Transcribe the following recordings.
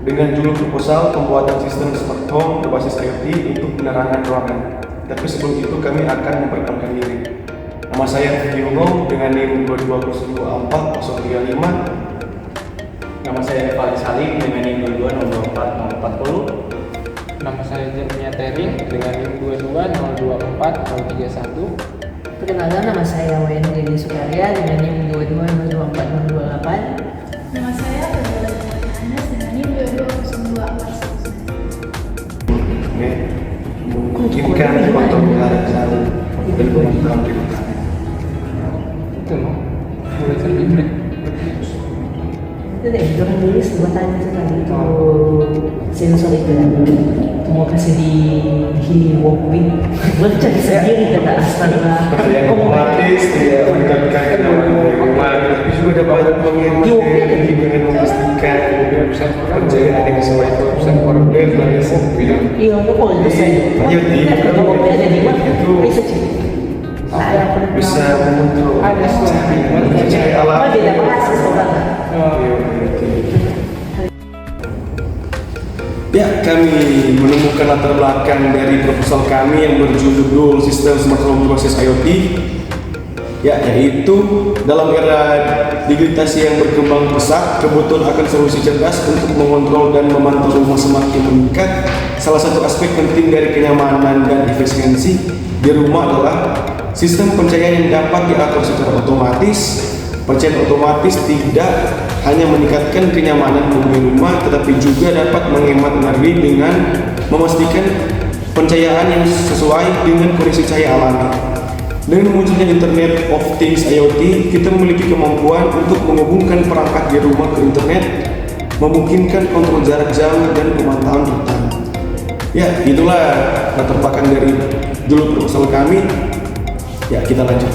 dengan judul proposal pembuatan sistem smart home berbasis IoT untuk penerangan ruangan. Tapi sebelum itu kami akan memperkenalkan diri. Nama saya Fikri Hugo dengan NIM 22024-035. Nama saya Fali Salim dengan NIM 22024-040. Nama saya Jeremia Tering dengan NIM 22024-031. Perkenalkan, nama saya Wayan Deni Sukarya dengan NIM 22024-028. Nama saya Fadila Anas dengan NIM 22024-021. Memungkinkan kontrol jarak jauh dan pemantauan di lapangan. Itu loh, boleh terlibat. Itu deh, jangan dulu sebuah tanya tadi itu sensor itu mau kasih di healing walkway bercari sendiri kata astaga. Yang otomatis tidak meningkatkan kenyamanan rumah, tapi juga dapat menginformasi dengan memastikan pencahayaan yang sesuai konsep problem dari mobil. Iya, itu kalau itu saya. Iya, kalau mobil ada di mana? itu bisa mengontrol cahaya alam. Oh, beda bahas orang. Ya, kami menemukan latar belakang dari proposal kami yang berjudul Sistem Smart Home Berbasis IoT, ya, yaitu dalam era digitalisasi yang berkembang pesat, kebutuhan akan solusi cerdas untuk mengontrol dan memantau rumah semakin meningkat. Salah satu aspek penting dari kenyamanan dan efisiensi di rumah adalah sistem pencahayaan yang dapat diatur secara otomatis. Pencahayaan otomatis tidak hanya meningkatkan kenyamanan penghuni rumah, tetapi juga dapat menghemat energi dengan memastikan pencahayaan yang sesuai dengan kondisi cahaya alami. Dengan munculnya Internet of Things IoT, kita memiliki kemampuan untuk menghubungkan perangkat di rumah ke internet, memungkinkan kontrol jarak jauh dan pemantauan real-time. Ya, itulah latar belakang dari judul proposal kami. Ya, kita lanjut.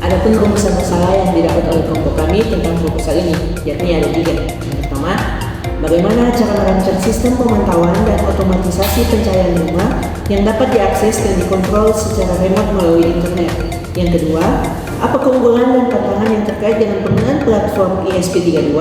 Adapun rumusan masalah yang didapat oleh kelompok kami tentang proposal ini, yakni ada 3. Yang pertama, bagaimana cara merancang sistem pemantauan dan otomatisasi pencahayaan rumah yang dapat diakses dan dikontrol secara remote melalui internet. Yang kedua, apa keunggulan dan tantangan yang terkait dengan penggunaan platform ESP32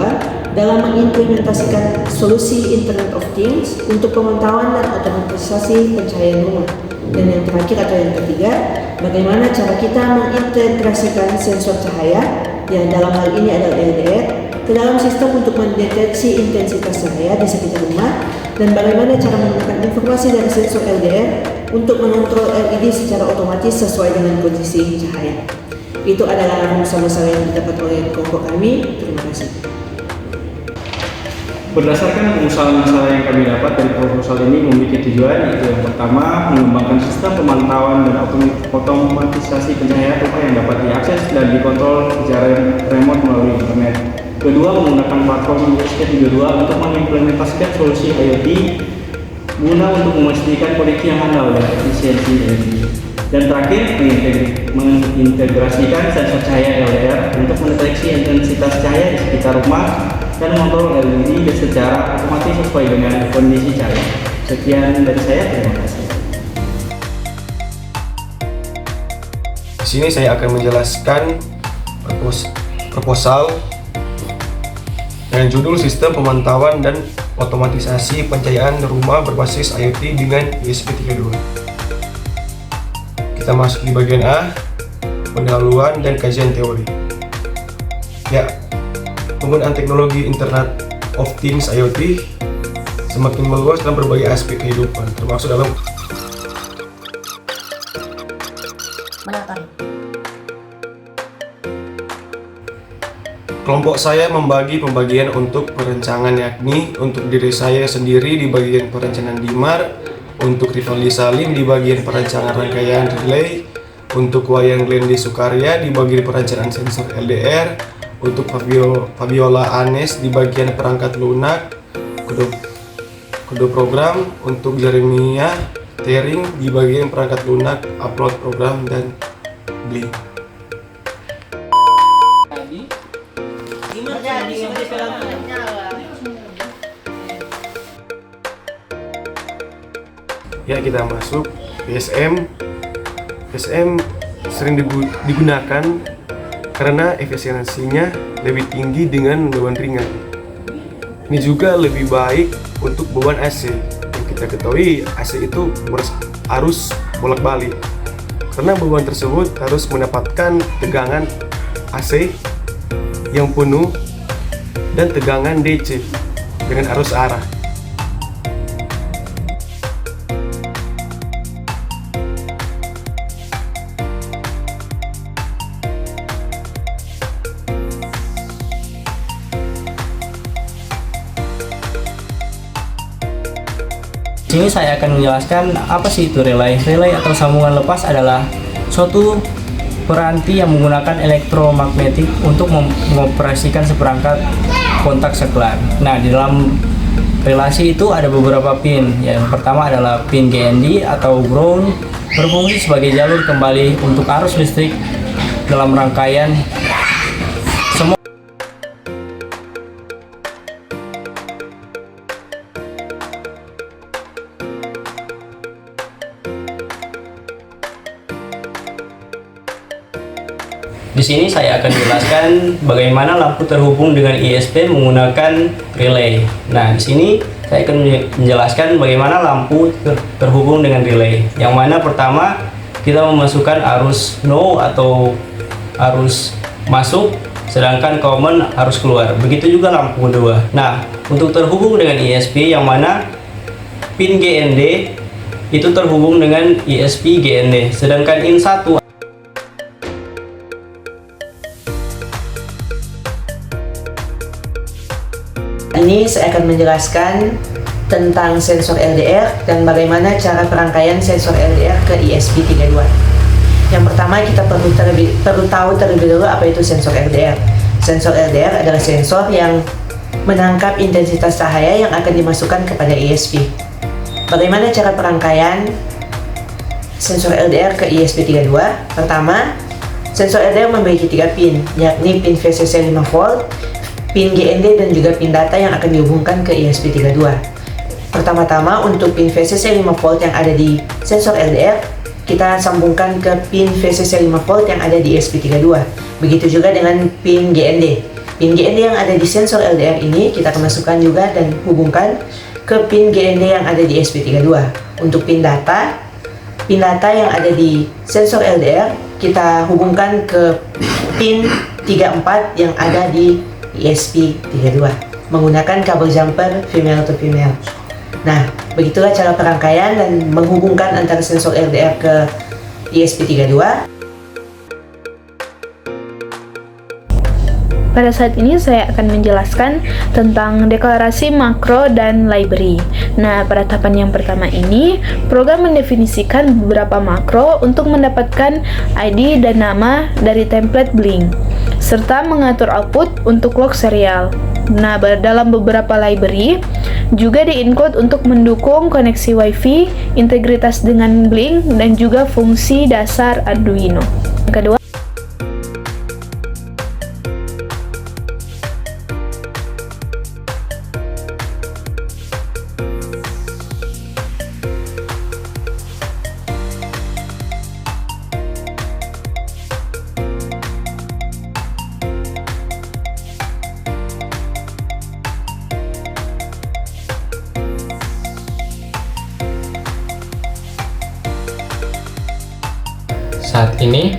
dalam mengimplementasikan solusi Internet of Things untuk pemantauan dan otomatisasi pencahayaan rumah. Dan yang terakhir atau yang ketiga, bagaimana cara kita mengintegrasikan sensor cahaya yang dalam hal ini adalah LDR ke dalam sistem untuk mendeteksi intensitas cahaya di sekitar rumah, dan bagaimana cara menggunakan informasi dari sensor LDR untuk mengontrol LED secara otomatis sesuai dengan kondisi cahaya. Itu adalah masalah-masalah yang didapat oleh kelompok kami. Terima kasih. Berdasarkan masalah yang kami dapat dari proposal ini memiliki tujuan, yaitu yang pertama, mengembangkan sistem pemantauan dan otomatisasi pencahayaan rumah yang dapat diakses dan dikontrol secara remote melalui internet. Kedua, menggunakan platform ESP32 untuk mengimplementasikan solusi IoT guna untuk memastikan koneksi yang handal dan efisiensi energi. Dan terakhir, mengintegrasikan sensor cahaya LDR untuk mendeteksi intensitas cahaya di sekitar rumah dan mengontrol LED secara otomatis sesuai dengan kondisi cahaya. Sekian dari saya, terima kasih. Di sini saya akan menjelaskan proposal dengan judul Sistem Pemantauan dan Otomatisasi Pencahayaan Rumah Berbasis IoT dengan ESP32. Kita masuk di bagian A, pendahuluan dan kajian teori. Ya, penggunaan teknologi Internet of Things IoT semakin meluas dalam berbagai aspek kehidupan, termasuk dalam kelompok saya membagi pembagian untuk perencanaan, yakni untuk diri saya sendiri di bagian perencanaan DIMAR, untuk Rivaldi Salim di bagian perencanaan rangkaian relay, untuk Wayan Glendi Sukarya di bagian perencanaan sensor LDR, untuk Fabiola Anes di bagian perangkat lunak, kode program, untuk Jeremia Tering di bagian perangkat lunak, upload program, dan BLI. Ya, kita masuk PSM. PSM sering digunakan karena efisiensinya lebih tinggi dengan beban ringan. Ini juga lebih baik untuk beban AC. Yang kita ketahui AC itu harus bolak-balik, karena beban tersebut harus mendapatkan tegangan AC yang penuh dan tegangan DC dengan arus arah. Di sini saya akan menjelaskan apa sih itu relay. Relay atau sambungan lepas adalah suatu peranti yang menggunakan elektromagnetik untuk mengoperasikan seperangkat kontak saklar. Nah, di dalam relasi itu ada beberapa pin. Yang pertama adalah pin GND atau ground, berfungsi sebagai jalur kembali untuk arus listrik dalam rangkaian. Di sini saya akan jelaskan bagaimana lampu terhubung dengan ISP menggunakan relay. Nah, di sini saya akan menjelaskan bagaimana lampu terhubung dengan relay. Yang mana pertama kita memasukkan arus no atau arus masuk, sedangkan common arus keluar. Begitu juga lampu kedua. Nah, untuk terhubung dengan ISP yang mana pin GND itu terhubung dengan ISP GND, sedangkan in 1 ini saya akan menjelaskan tentang sensor LDR dan bagaimana cara perangkaian sensor LDR ke ESP32. Yang pertama kita perlu tahu terlebih dahulu apa itu sensor LDR. Sensor LDR adalah sensor yang menangkap intensitas cahaya yang akan dimasukkan kepada ESP. Bagaimana cara perangkaian sensor LDR ke ESP32? Pertama, sensor LDR memiliki 3 pin, yakni pin VCC 5V, pin GND dan juga pin data yang akan dihubungkan ke ESP32. Pertama-tama untuk pin VCC 5V yang ada di sensor LDR, kita sambungkan ke pin VCC 5V yang ada di ESP32. Begitu juga dengan pin GND. Pin GND yang ada di sensor LDR ini kita akan masukkan juga dan hubungkan ke pin GND yang ada di ESP32. Untuk pin data yang ada di sensor LDR kita hubungkan ke pin 34 yang ada di ESP32 menggunakan kabel jumper female to female. Nah, begitulah cara perangkaian dan menghubungkan antara sensor LDR ke ESP32. Pada saat ini saya akan menjelaskan tentang deklarasi makro dan library. Nah, pada tahapan yang pertama ini, program mendefinisikan beberapa makro untuk mendapatkan ID dan nama dari template Blink, serta mengatur output untuk log serial. Nah, dalam beberapa library juga di-include untuk mendukung koneksi WiFi, integritas dengan Blink, dan juga fungsi dasar Arduino. Yang kedua, Saat ini,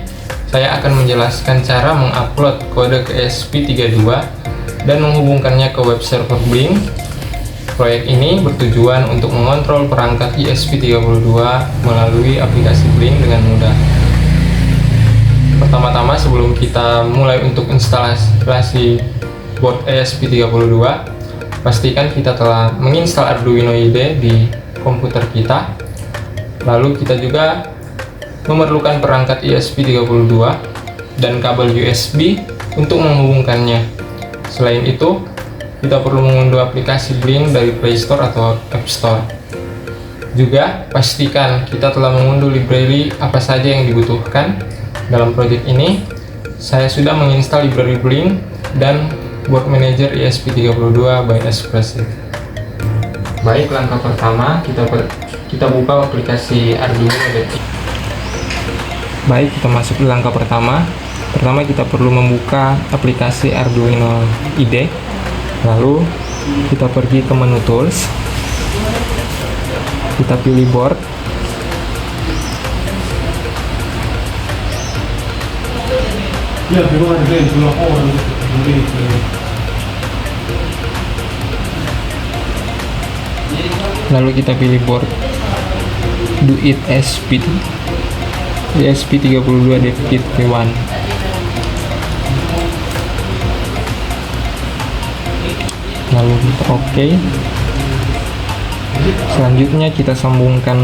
saya akan menjelaskan cara mengupload kode ke ESP32 dan menghubungkannya ke web server Blink. Proyek ini bertujuan untuk mengontrol perangkat ESP32 melalui aplikasi Blink dengan mudah. Pertama-tama sebelum kita mulai untuk instalasi board ESP32, pastikan kita telah menginstal Arduino IDE di komputer kita. Lalu kita juga memerlukan perangkat ESP32 dan kabel USB untuk menghubungkannya. Selain itu, kita perlu mengunduh aplikasi Blink dari Play Store atau App Store. Juga pastikan kita telah mengunduh library apa saja yang dibutuhkan. Dalam proyek ini, saya sudah menginstal library Blink dan Board Manager ESP32 by Espressif. Baik, langkah pertama kita buka aplikasi Arduino. Baik, kita masuk ke langkah pertama. Pertama kita perlu membuka aplikasi Arduino IDE, lalu kita pergi ke menu tools, kita pilih board, lalu kita pilih board Do It ESP32 Dev-Kit V1. Lalu kita OK. Selanjutnya kita sambungkan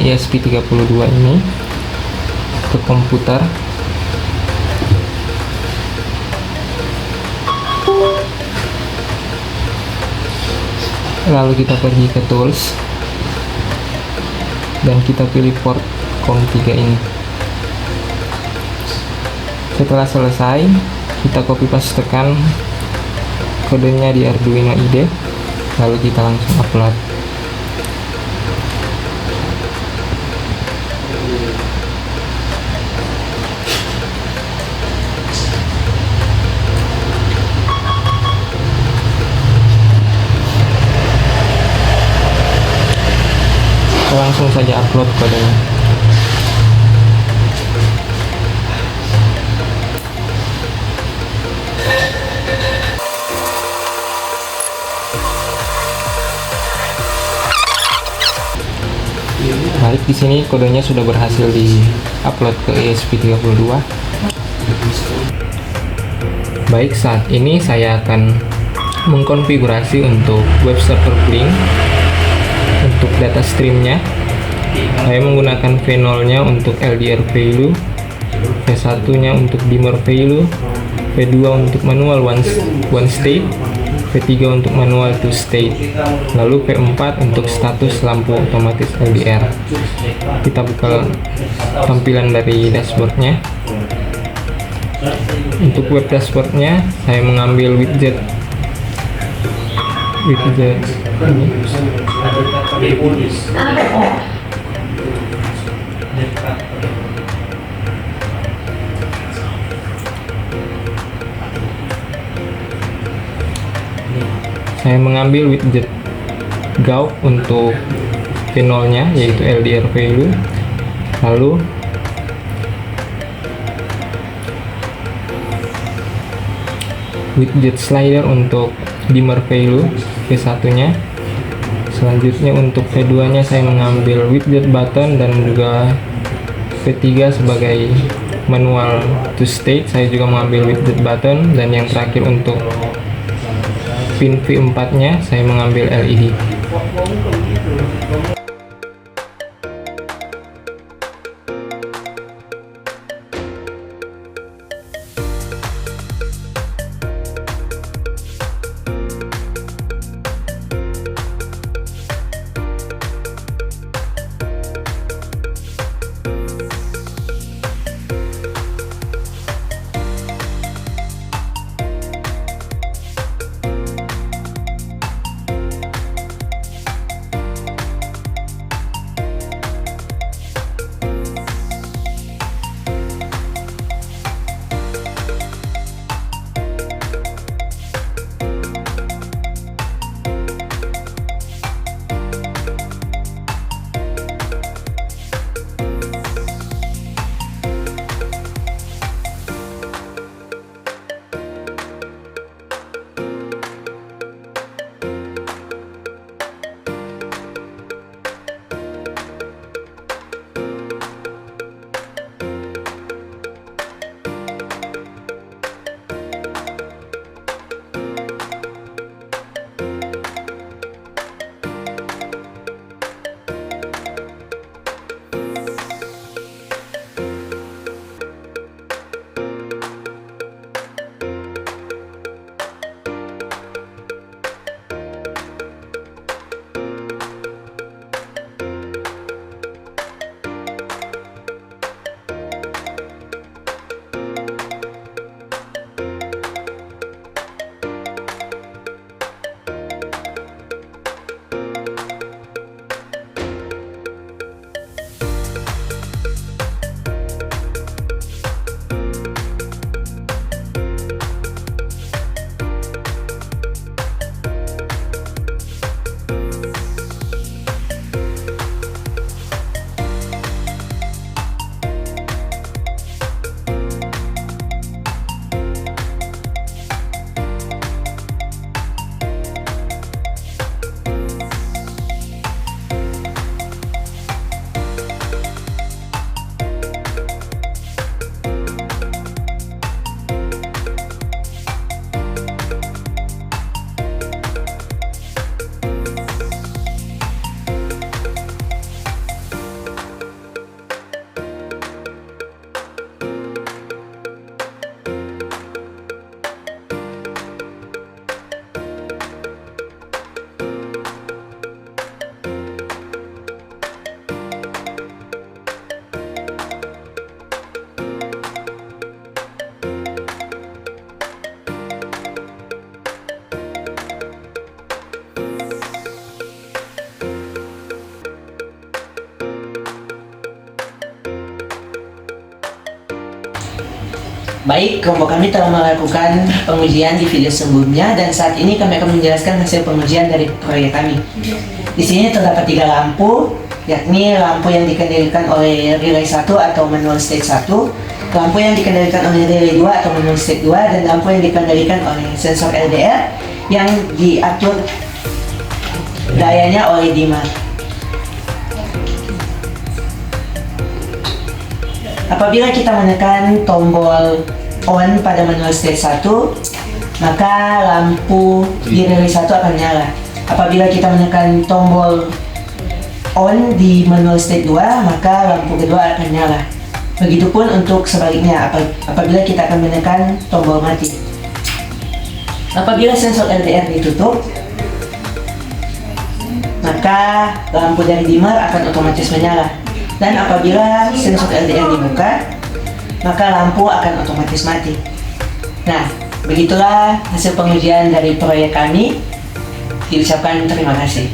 ESP32 ini ke komputer. Lalu kita pergi ke tools dan kita pilih port COM3 ini. Setelah selesai, kita copy pastekan kodenya di Arduino IDE, lalu kita langsung upload. Langsung saja upload kodenya. Baik, di sini kodenya sudah berhasil di-upload ke ESP32. Baik, saat ini saya akan mengkonfigurasi untuk web server Blink. Untuk data streamnya, saya menggunakan V0 nya untuk LDR value, V1 nya untuk dimmer value, V2 untuk manual one state, V3 untuk manual two state, lalu V4 untuk status lampu otomatis LDR. Kita buka tampilan dari dashboardnya. Untuk web dashboardnya, saya mengambil widget ini. Saya mengambil widget GAUK untuk V0 nya yaitu LDR value, lalu widget slider untuk dimmer value V1 nya. Selanjutnya untuk V2 nya saya mengambil widget button dan juga V3 sebagai manual to state, saya juga mengambil widget button, dan yang terakhir untuk pin V4 nya saya mengambil LED. Baik, kelompok kami telah melakukan pengujian di video sebelumnya dan saat ini kami akan menjelaskan hasil pengujian dari proyek kami. Di sini terdapat 3 lampu, yakni lampu yang dikendalikan oleh relay 1 atau manual state 1, lampu yang dikendalikan oleh relay 2 atau manual state 2, dan lampu yang dikendalikan oleh sensor LDR yang diatur dayanya oleh dimmer. Apabila kita menekan tombol on pada manual state 1, maka lampu di relay 1 akan nyala. Apabila kita menekan tombol on di manual state 2, maka lampu kedua akan nyala. Begitupun untuk sebaliknya apabila kita akan menekan tombol mati. Apabila sensor LDR ditutup, maka lampu dari dimmer akan otomatis menyala. Dan apabila sensor LDR dibuka, maka lampu akan otomatis mati. Nah, begitulah hasil pengujian dari proyek kami. Diucapkan terima kasih.